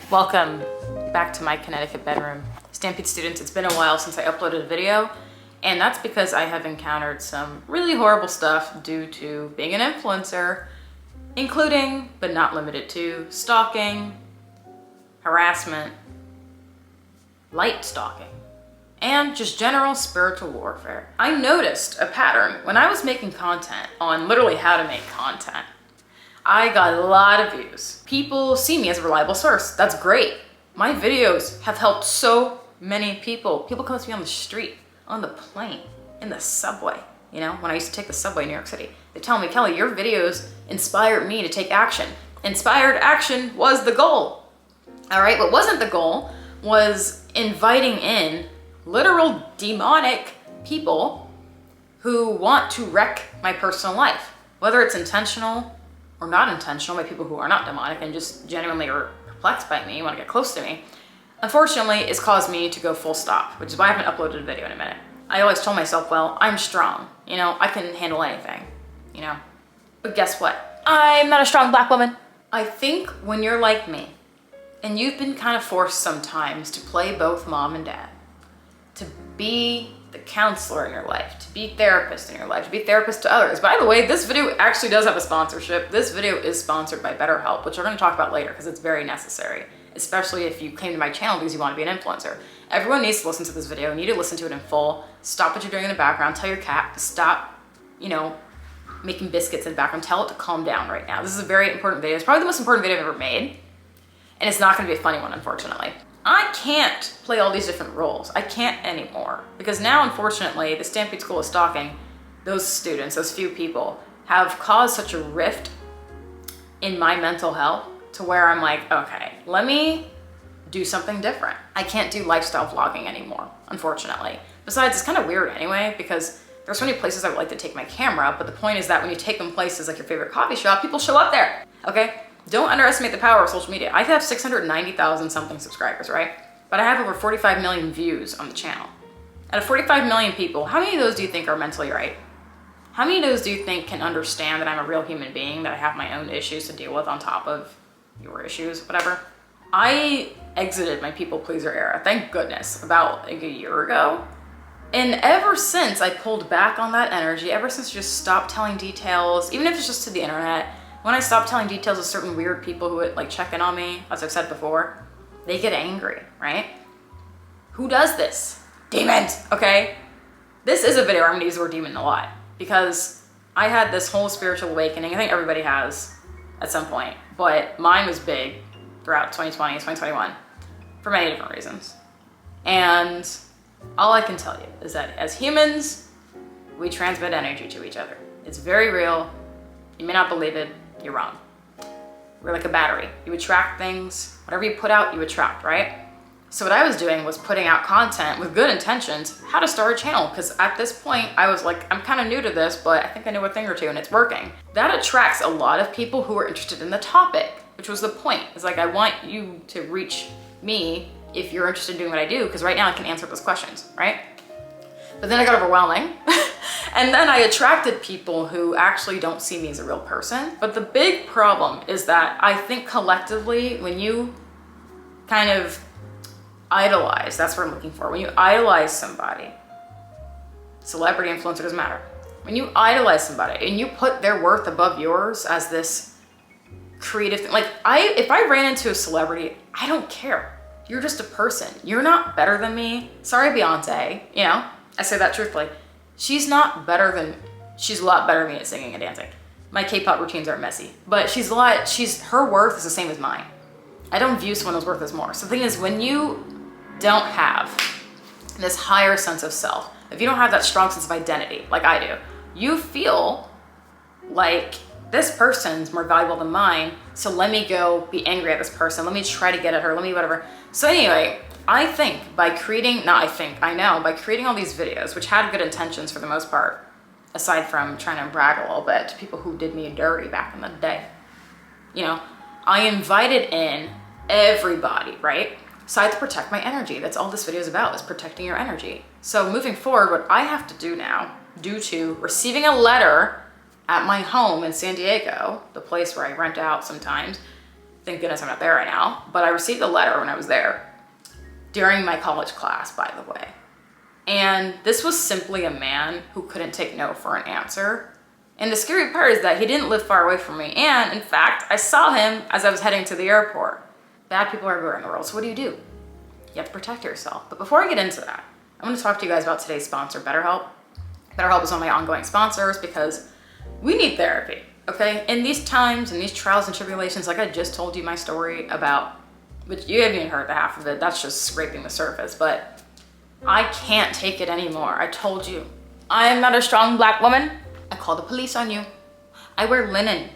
Welcome back to my Connecticut bedroom. Stampede students, it's been a while since I uploaded a video, and that's because I have encountered some really horrible stuff due to being an influencer, including, but not limited to, stalking, harassment, light stalking, and just general spiritual warfare. I noticed a pattern when I was making content on literally how to make content. I got a lot of views. People see me as a reliable source. That's great. My videos have helped so many people. People come to me on the street, on the plane, in the subway. You know, when I used to take the subway in New York City, they tell me, Kelly, your videos inspired me to take action. Inspired action was the goal. All right, what wasn't the goal was inviting in literal demonic people who want to wreck my personal life, whether it's intentional or not intentional, by people who are not demonic and just genuinely are perplexed by me, want to get close to me. Unfortunately, it's caused me to go full stop, which is why I haven't uploaded a video in a minute. I always told myself, well, I'm strong, you know, I can handle anything, you know. But guess what? I'm not a strong black woman. I think when you're like me, and you've been kind of forced sometimes to play both mom and dad, to be the counselor in your life, to be therapist in your life, to be therapist to others. By the way, this video actually does have a sponsorship. This video is sponsored by BetterHelp, which we're going to talk about later because it's very necessary, especially if you came to my channel because you want to be an influencer. Everyone needs to listen to this video. You need to listen to it in full. Stop what you're doing in the background. Tell your cat to stop, you know, making biscuits in the background. Tell it to calm down right now. This is a very important video. It's probably the most important video I've ever made. And it's not going to be a funny one, unfortunately. I can't play all these different roles. I can't anymore. Because now, unfortunately, the Stampede School of Stalking, those students, those few people, have caused such a rift in my mental health to where I'm like, okay, let me do something different. I can't do lifestyle vlogging anymore, unfortunately. Besides, it's kind of weird anyway, because there's so many places I would like to take my camera, but the point is that when you take them places like your favorite coffee shop, people show up there, okay? Don't underestimate the power of social media. I have 690,000 something subscribers, right? But I have over 45 million views on the channel. Out of 45 million people, how many of those do you think are mentally right? How many of those do you think can understand that I'm a real human being, that I have my own issues to deal with on top of your issues, whatever? I exited my people pleaser era, thank goodness, about like a year ago. And ever since I pulled back on that energy, ever since I just stopped telling details, even if it's just to the internet, when I stop telling details of certain weird people who would like check in on me, as I've said before, they get angry, right? Who does this? Demons, okay? This is a video where I'm gonna use the word demon a lot because I had this whole spiritual awakening. I think everybody has at some point, but mine was big throughout 2020, 2021 for many different reasons. And all I can tell you is that as humans, we transmit energy to each other. It's very real. You may not believe it. You're wrong. We're like a battery. You attract things. Whatever you put out, you attract, right? So what I was doing was putting out content with good intentions, how to start a channel. Because at this point, I was like, I'm kind of new to this, but I think I know a thing or two and it's working. That attracts a lot of people who are interested in the topic, which was the point. It's like, I want you to reach me if you're interested in doing what I do, because right now I can answer those questions, right? But then I got overwhelming. And then I attracted people who actually don't see me as a real person. But the big problem is that I think collectively, when you kind of idolize, that's what I'm looking for. When you idolize somebody, celebrity, influencer, doesn't matter. When you idolize somebody and you put their worth above yours as this creative thing, like if I ran into a celebrity, I don't care. You're just a person. You're not better than me. Sorry, Beyonce, you know, I say that truthfully. She's a lot better than me at singing and dancing. My K-pop routines are messy, but her worth is the same as mine. I don't view someone whose worth is more. So the thing is, when you don't have this higher sense of self, if you don't have that strong sense of identity, like I do, you feel like this person's more valuable than mine, so let me go be angry at this person. Let me try to get at her, let me whatever. So anyway, I think by creating, by creating all these videos, which had good intentions for the most part, aside from trying to brag a little bit to people who did me dirty back in the day, you know, I invited in everybody, right? So I had to protect my energy. That's all this video is about, is protecting your energy. So moving forward, what I have to do now, due to receiving a letter at my home in San Diego, the place where I rent out sometimes, Thank goodness I'm not there right now. But I received a letter when I was there during my college class, by the way. And this was simply a man who couldn't take no for an answer. And the scary part is that he didn't live far away from me. And in fact, I saw him as I was heading to the airport. Bad people are everywhere in the world, so what do? You have to protect yourself. But before I get into that, I'm gonna talk to you guys about today's sponsor, BetterHelp. BetterHelp is one of my ongoing sponsors because we need therapy, okay? In these times, in these trials and tribulations, like I just told you my story about, which you haven't even heard the half of it, that's just scraping the surface, but I can't take it anymore. I told you, I am not a strong Black woman. I call the police on you. I wear linen.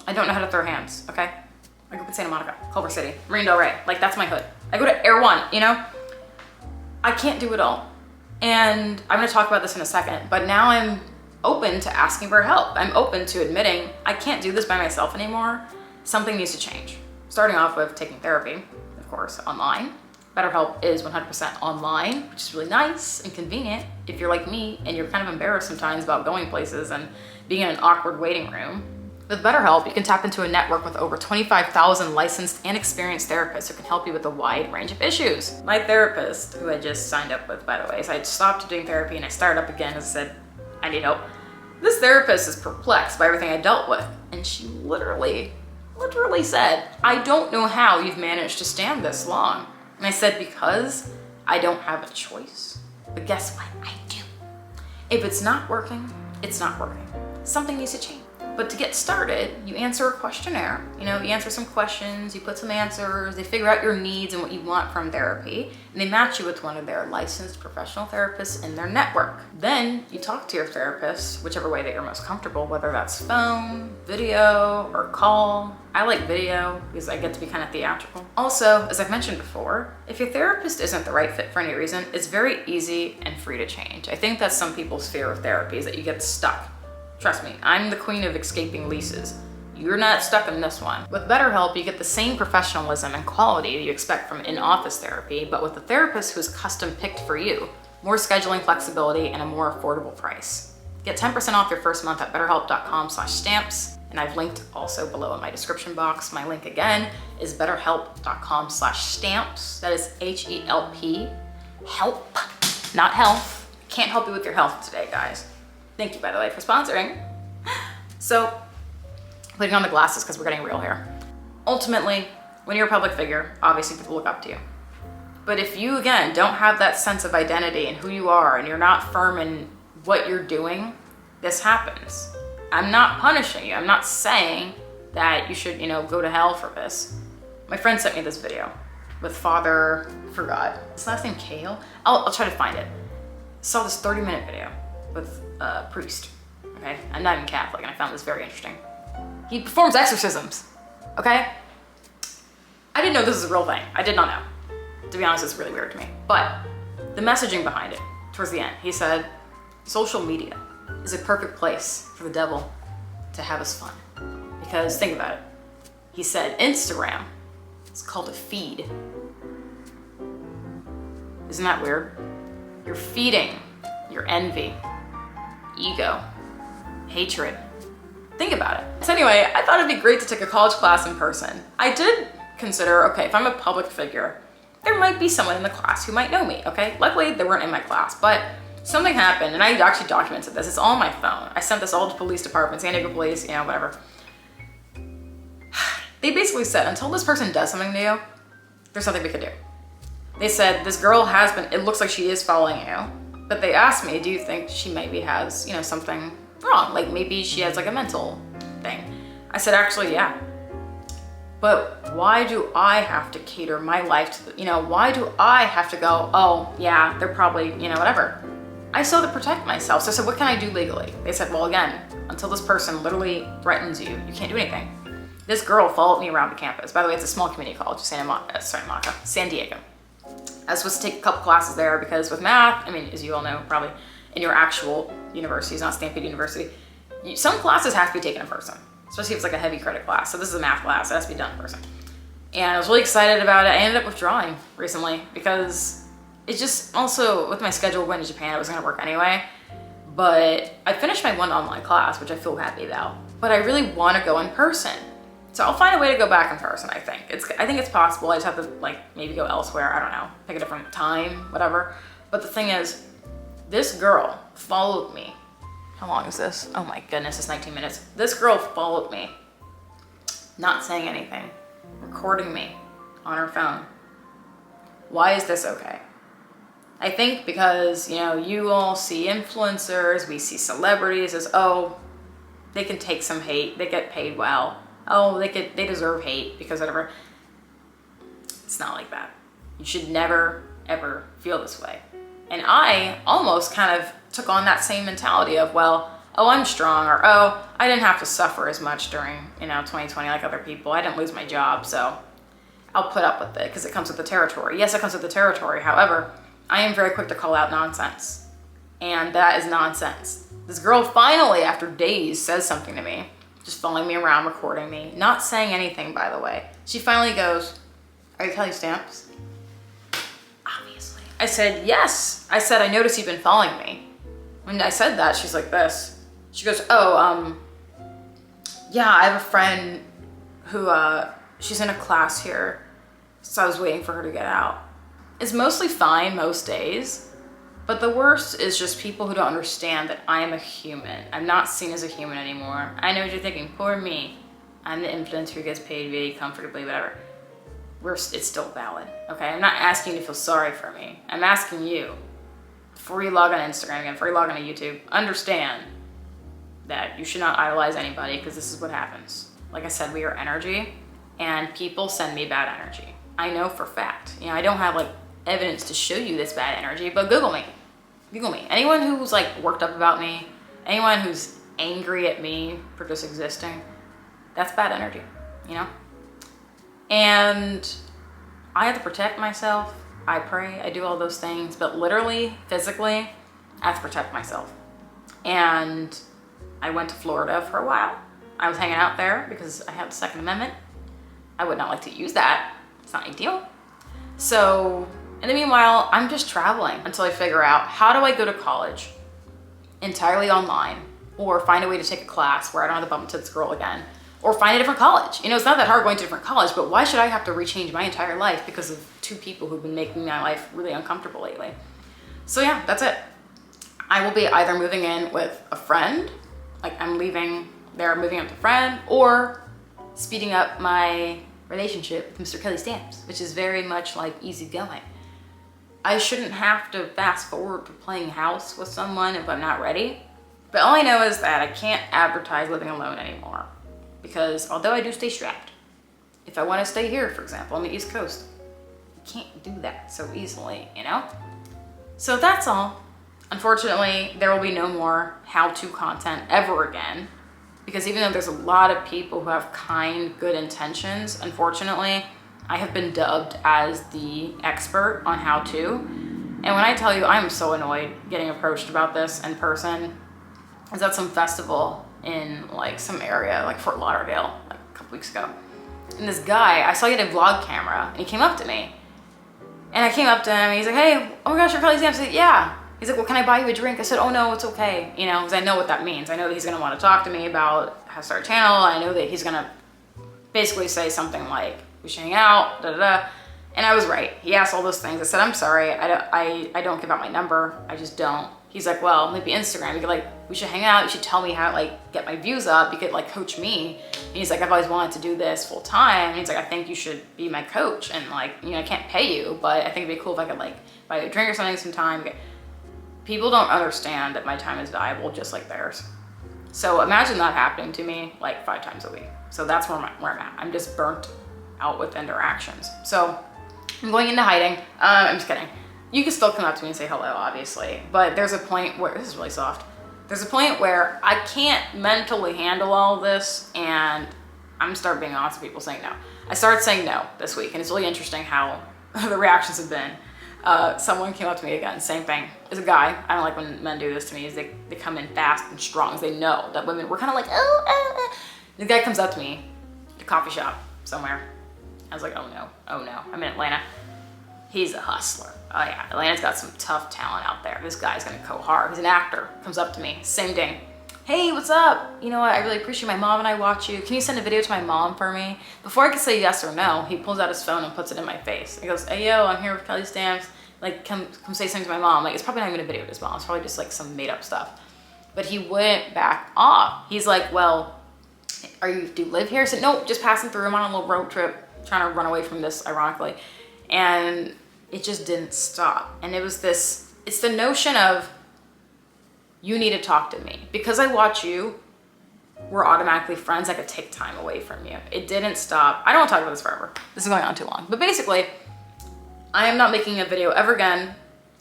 I don't know how to throw hands, okay? I grew up in Santa Monica, Culver City, Marine Del Rey. Like, that's my hood. I go to Air One, you know? I can't do it all. And I'm gonna talk about this in a second, but now I'm open to asking for help. I'm open to admitting I can't do this by myself anymore. Something needs to change. Starting off with taking therapy, of course, online. BetterHelp is 100% online, which is really nice and convenient if you're like me and you're kind of embarrassed sometimes about going places and being in an awkward waiting room. With BetterHelp, you can tap into a network with over 25,000 licensed and experienced therapists who can help you with a wide range of issues. My therapist, who I just signed up with, by the way, so I stopped doing therapy and I started up again and said, I need help. This therapist is perplexed by everything I dealt with. And she literally said, I don't know how you've managed to stand this long. And I said, because I don't have a choice. But guess what? I do. If it's not working, it's not working. Something needs to change. But to get started, you answer a questionnaire. You know, you answer some questions, you put some answers, they figure out your needs and what you want from therapy, and they match you with one of their licensed professional therapists in their network. Then you talk to your therapist, whichever way that you're most comfortable, whether that's phone, video, or call. I like video because I get to be kind of theatrical. Also, as I've mentioned before, if your therapist isn't the right fit for any reason, it's very easy and free to change. I think that's some people's fear of therapy, is that you get stuck. Trust me, I'm the queen of escaping leases. You're not stuck in this one. With BetterHelp, you get the same professionalism and quality you expect from in-office therapy, but with a therapist who's custom picked for you, more scheduling flexibility, and a more affordable price. Get 10% off your first month at betterhelp.com/stamps, and I've linked also below in my description box. My link again is betterhelp.com/stamps. That is HELP, help, not health. Can't help you with your health today, guys. Thank you, by the way, for sponsoring. So, putting on the glasses because we're getting real here. Ultimately, when you're a public figure, obviously people look up to you. But if you, again, don't have that sense of identity and who you are, and you're not firm in what you're doing, this happens. I'm not punishing you. I'm not saying that you should, go to hell for this. My friend sent me this video with Father, forgot, his last name Kale? I'll try to find it. Saw this 30-minute video with a priest, okay? I'm not even Catholic, and I found this very interesting. He performs exorcisms, okay? I didn't know this was a real thing. I did not know. To be honest, it's really weird to me. But the messaging behind it, towards the end, he said, social media is a perfect place for the devil to have his fun. Because think about it. He said Instagram is called a feed. Isn't that weird? You're feeding your envy, ego, hatred. Think about it. So anyway, I thought it'd be great to take a college class in person. I did consider, okay, if I'm a public figure, there might be someone in the class who might know me, okay? Luckily, they weren't in my class, but something happened, and I actually documented this. It's all on my phone. I sent this all to police department, San Diego police, whatever. They basically said, until this person does something to you, there's nothing we could do. They said, this girl has been, it looks like she is following you, but they asked me, do you think she maybe has, something wrong? Like maybe she has like a mental thing. I said, actually, yeah. But why do I have to cater my life to, why do I have to go, oh yeah, they're probably, whatever. I still have to protect myself. So I said, what can I do legally? They said, well, again, until this person literally threatens you, you can't do anything. This girl followed me around the campus. By the way, it's a small community college, San Diego. I was supposed to take a couple classes there because with math, as you all know, probably in your actual university, it's not Stampede University, some classes have to be taken in person, especially if it's like a heavy credit class. So this is a math class, it has to be done in person. And I was really excited about it. I ended up withdrawing recently because it's just also with my schedule going to Japan, it was gonna work anyway. But I finished my one online class, which I feel happy about. But I really wanna go in person. So I'll find a way to go back in person, I think. I think it's possible. I just have to like maybe go elsewhere. I don't know, pick a different time, whatever. But the thing is, this girl followed me. How long is this? Oh my goodness, it's 19 minutes. This girl followed me, not saying anything, recording me on her phone. Why is this okay? I think because, you know, you all see influencers, we see celebrities as, oh, they can take some hate, they get paid well. Oh, they deserve hate because whatever. It's not like that. You should never, ever feel this way. And I almost kind of took on that same mentality of, well, oh, I'm strong, or oh, I didn't have to suffer as much during, you know, 2020 like other people. I didn't lose my job, so I'll put up with it because it comes with the territory. Yes, it comes with the territory. However, I am very quick to call out nonsense. And that is nonsense. This girl finally, after days, says something to me, just following me around, recording me, not saying anything, by the way. She finally goes, "Are you Kelly Stamps?" Obviously. I said, "Yes." I said, "I noticed you've been following me." When I said that, she's like this. She goes, "Oh, yeah, I have a friend who, she's in a class here, so I was waiting for her to get out." It's mostly fine most days, but the worst is just people who don't understand that I am a human. I'm not seen as a human anymore. I know what you're thinking, poor me. I'm the influencer who gets paid very comfortably, whatever. It's still valid, okay? I'm not asking you to feel sorry for me. I'm asking you, before you log on Instagram again, before you log on to YouTube, understand that you should not idolize anybody because this is what happens. Like I said, we are energy and people send me bad energy. I know for a fact. You know, I don't have like evidence to show you this bad energy, but Google me. Google me. Anyone who's like worked up about me, anyone who's angry at me for just existing, that's bad energy, you know? And I have to protect myself. I pray, I do all those things, but literally, physically, I have to protect myself. And I went to Florida for a while. I was hanging out there because I have the Second Amendment. I would not like to use that. It's not ideal. So, in the meanwhile, I'm just traveling until I figure out how do I go to college entirely online or find a way to take a class where I don't have to bump into this girl again or find a different college. You know, it's not that hard going to a different college, but why should I have to rechange my entire life because of two people who've been making my life really uncomfortable lately? So yeah, that's it. I will be either moving in with a friend, like I'm leaving there, moving up with a friend, or speeding up my relationship with Mr. Kelly Stamps, which is very much like easygoing. I shouldn't have to fast forward to playing house with someone if I'm not ready. But all I know is that I can't advertise living alone anymore. Because although I do stay strapped, if I want to stay here, for example, on the East Coast, I can't do that so easily, you know? So that's all. Unfortunately, there will be no more how-to content ever again. Because even though there's a lot of people who have kind, good intentions, unfortunately, I have been dubbed as the expert on how to. And when I tell you I'm so annoyed getting approached about this in person, I was at some festival in like some area, like Fort Lauderdale, like a couple weeks ago. And this guy, I saw he had a vlog camera and he came up to me. And I came up to him and he's like, "Hey, oh my gosh, you're Kelly Stamps." I said, "Yeah." He's like, "Well, can I buy you a drink?" I said, "Oh no, it's okay." You know, because I know what that means. I know that he's gonna want to talk to me about how to start a channel. I know that he's gonna basically say something like, "We should hang out, da da da." And I was right. He asked all those things. I said, "I'm sorry, I don't give out my number. I just don't." He's like, "Well, maybe Instagram. You could like, we should hang out. You should tell me how to like get my views up. You could like coach me." And he's like, "I've always wanted to do this full time." And he's like, "I think you should be my coach. And like, you know, I can't pay you, but I think it'd be cool if I could like buy you a drink or something sometime." People don't understand that my time is valuable just like theirs. So imagine that happening to me like 5 times a week. So that's where I'm at. I'm just burnt out with interactions. So I'm going into hiding. I'm just kidding. You can still come up to me and say hello, obviously, but there's a point where, this is really soft. There's a point where I can't mentally handle all this and I'm start being honest with people saying no. I started saying no this week and it's really interesting how the reactions have been. Someone came up to me again, same thing. It's a guy. I don't like when men do this to me, is they come in fast and strong, they know that women, we're kind of like, oh. The guy comes up to me at a coffee shop somewhere. I was like, oh no, I'm in Atlanta. He's a hustler. Oh yeah, Atlanta's got some tough talent out there. This guy's gonna go hard. He's an actor, comes up to me, same thing. hey, what's up? You know what? I really appreciate my mom and I watch you. Can you send a video to my mom for me? Before I could say yes or no, he pulls out his phone and puts it in my face. He goes, hey, yo, I'm here with Kelly Stamps. Like, come say something to my mom. Like, it's probably not even a video of his mom. It's probably just like some made up stuff. But he wouldn't back off. He's like, well, do you live here? I said, nope, just passing through. I'm on a little road trip, trying to run away from this, ironically. And it just didn't stop. And it's the notion of, you need to talk to me. Because I watch you, we're automatically friends. I could take time away from you. It didn't stop. I don't want to talk about this forever. This is going on too long. But basically, I am not making a video ever again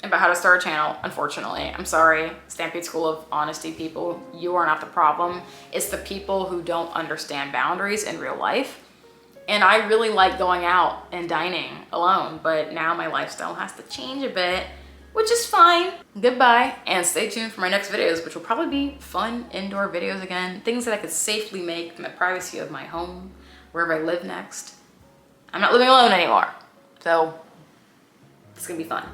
about how to start a channel, unfortunately. I'm sorry, Stampede School of Honesty people, you are not the problem. It's the people who don't understand boundaries in real life. And I really like going out and dining alone, but now my lifestyle has to change a bit, which is fine. Goodbye, and stay tuned for my next videos, which will probably be fun indoor videos again, things that I could safely make in the privacy of my home, wherever I live next. I'm not living alone anymore, so it's gonna be fun.